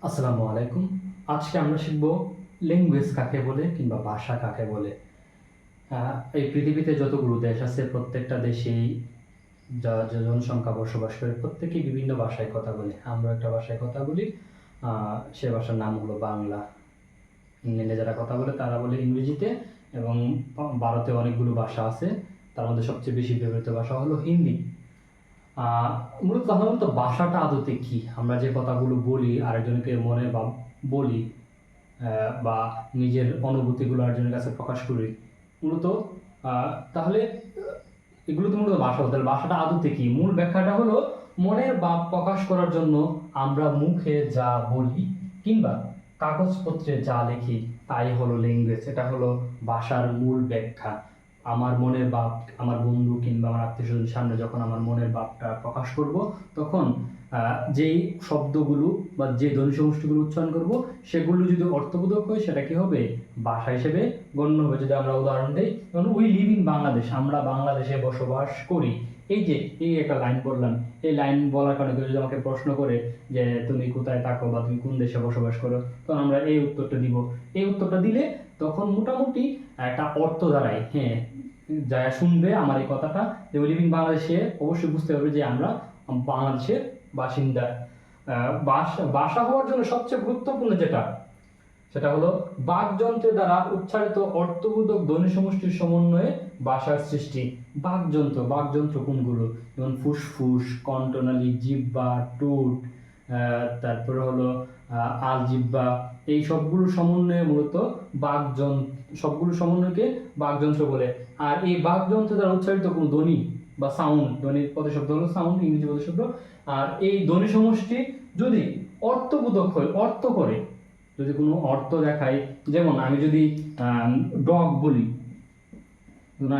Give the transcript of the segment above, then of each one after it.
আসসালামু আলাইকুম। আজকে আমরা শিখব ল্যাঙ্গুয়েজ কাকে বলে কিংবা ভাষা কাকে বলে। এই পৃথিবীতে যতগুলো দেশ আছে প্রত্যেকটা দেশেই যে জনসংখ্যা বসবাস করে প্রত্যেকেই বিভিন্ন ভাষায় কথা বলে। আমরা একটা ভাষায় কথা বলি, সে ভাষার নাম হলো বাংলা। ইংল্যান্ডে যারা কথা বলে তারা বলে ইংরেজিতে, এবং ভারতে অনেকগুলো ভাষা আছে, তার মধ্যে সবচেয়ে বেশি ব্যবহৃত ভাষা হলো হিন্দি। মূলত কথা বলতো ভাষাটা আদতে কি, আমরা যে কথাগুলো বলি আরেকজনকে মনে বা বলি, বা নিজের অনুভূতিগুলো আরেকজনের কাছে প্রকাশ করি মূলত, তাহলে এগুলো তো মূলত ভাষা। তাহলে ভাষাটা আদতে কি? মূল ব্যাখ্যাটা হলো মনের ভাব প্রকাশ করার জন্য আমরা মুখে যা বলি কিংবা কাগজপত্রে যা লিখি তাই হলো ল্যাঙ্গুয়েজ। এটা হলো ভাষার মূল ব্যাখ্যা। আমার মনের ভাব আমার বন্ধু কিংবা আমার আত্মীয় স্বজনের সামনে যখন আমার মনের ভাবটা প্রকাশ করব, তখন যেই শব্দগুলো বা যে ধ্বনি সমষ্টিগুলো উচ্চারণ করব সেগুলো যদি অর্থবোধক হয় সেটা কি হবে? ভাষা হিসেবে গণ্য হবে। যদি আমরা উদাহরণ দিই, যেমন উই লিভ ইন বাংলাদেশ, আমরা বাংলাদেশে বসবাস করি। এই একটা লাইন বললাম, এই লাইন বলার কারণে কেউ যদি আমাকে প্রশ্ন করে যে তুমি কোথায় থাকো বা তুমি কোন দেশে বসবাস করো, তখন আমরা এই উত্তরটা দিব। এই উত্তরটা দিলে তখন মোটামুটি একটা অর্থ দাঁড়ায়। হ্যাঁ, যারা শুনবে আমার এই কথাটা যে উই লিভ ইন বাংলাদেশে, অবশ্যই বুঝতে হবে যে আমরা বাংলাদেশের বাসিন্দা। ভাষা হওয়ার জন্য সবচেয়ে গুরুত্বপূর্ণ যেটা, সেটা হলো বাকযন্ত্রের দ্বারা উচ্চারিত অর্থবোধক ধ্বনি সমষ্টির সমন্বয়ে ভাষার সৃষ্টি। বাকযন্ত্র কোনগুলো? যেমন ফুসফুস, কণ্ঠনালী, জিহ্বা, ঠোঁট, তারপরে হলো আলজিহ্বা। এই সবগুলো সমন্বয়ে মূলত সবগুলো সমন্বয়কে বাকযন্ত্র বলে। আর এই বাকযন্ত্র দ্বারা উচ্চারিত কোনো ধ্বনি বা সাউন্ড, ধ্বনির প্রতিশব্দ হলো সাউন্ড, ইংরেজি প্রতিশব্দ। আর এই ধ্বনি সমষ্টি যদি অর্থবোধক হয়, অর্থ করে, যদি কোনো অর্থ দেখায়, যেমন আমি যদি ডগ বলি,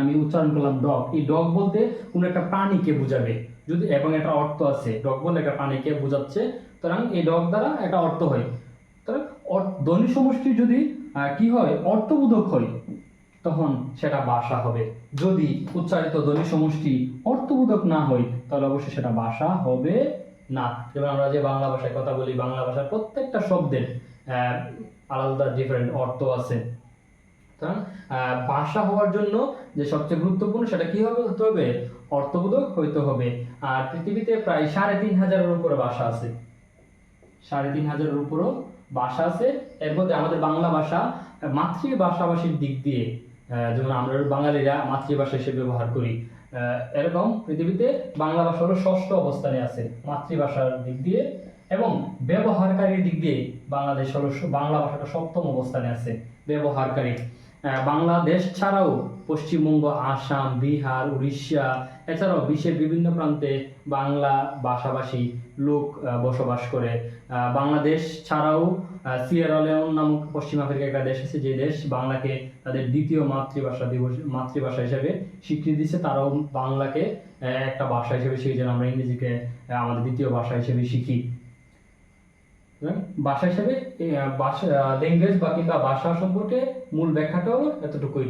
আমি উচ্চারণ করলাম ডগ, এই ডগ বলতে কোনো একটা প্রাণীকে বোঝাবে, যদি এবং একটা অর্থ আছে, ডগ বলতে একটা প্রাণীকে বোঝাচ্ছে, সুতরাং এই ডগ দ্বারা একটা অর্থ হয়। তাহলে ধ্বনি সমষ্টি যদি কি হয়? অর্থবোধক হয়, তখন সেটা ভাষা হবে। যদি উচ্চারিত ধ্বনি সমষ্টি অর্থবোধক না হয় তাহলে অবশ্যই সেটা ভাষা হবে না। যেমন আমরা যে বাংলা ভাষায় কথা বলি, বাংলা ভাষার প্রত্যেকটা শব্দের আলাদা ডিফারেন্ট অর্থ আছে। ভাষা হওয়ার জন্য যে সবচেয়ে গুরুত্বপূর্ণ সেটা কি হতে হবে? অর্থবোধক হইতে হবে। আর পৃথিবীতে প্রায় ৩,৫০০-এর উপরে ভাষা আছে। ৩,৫০০-এর উপরও ভাষা আছে। এর মধ্যে আমাদের বাংলা ভাষা মাতৃভাষাভাষীর দিক দিয়ে, যেমন আমরা বাঙালিরা মাতৃভাষা হিসেবে ব্যবহার করি, এরকম পৃথিবীতে বাংলা ভাষা হলো ৬ষ্ঠ অবস্থানে আছে মাতৃভাষার দিক দিয়ে, এবং ব্যবহারকারীর দিক দিয়ে বাংলাদেশ হলো বাংলা ভাষাটা ৭ম অবস্থানে আছে ব্যবহারকারী। বাংলাদেশ ছাড়াও পশ্চিমবঙ্গ, আসাম, বিহার, উড়িষ্যা, এছাড়াও বিশ্বের বিভিন্ন প্রান্তে বাংলা ভাষাভাষী লোক বসবাস করে। বাংলাদেশ ছাড়াও সিয়েরা লিওন নামক পশ্চিম আফ্রিকার একটা দেশ আছে, যে দেশ বাংলাকে তাদের দ্বিতীয় মাতৃভাষা হিসেবে স্বীকৃতি দিচ্ছে। তারাও বাংলাকে একটা ভাষা হিসেবে শিখি, যেন আমরা ইংরেজিকে আমাদের দ্বিতীয় ভাষা হিসেবে শিখি। ভাষা হিসেবে ল্যাঙ্গুয়েজ বা কিংবা ভাষা সম্পর্কে মূল ব্যাখ্যাটাও এতটুকুই।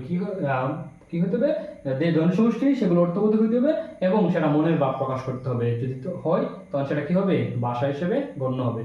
কি হতে হবে? যে ধ্বনি সমষ্টি সেগুলো অর্থবোধক হইতে হবে এবং সেটা মনের ভাব প্রকাশ করতে হবে। যদি হয় তখন সেটা কি হবে? ভাষা হিসেবে গণ্য হবে।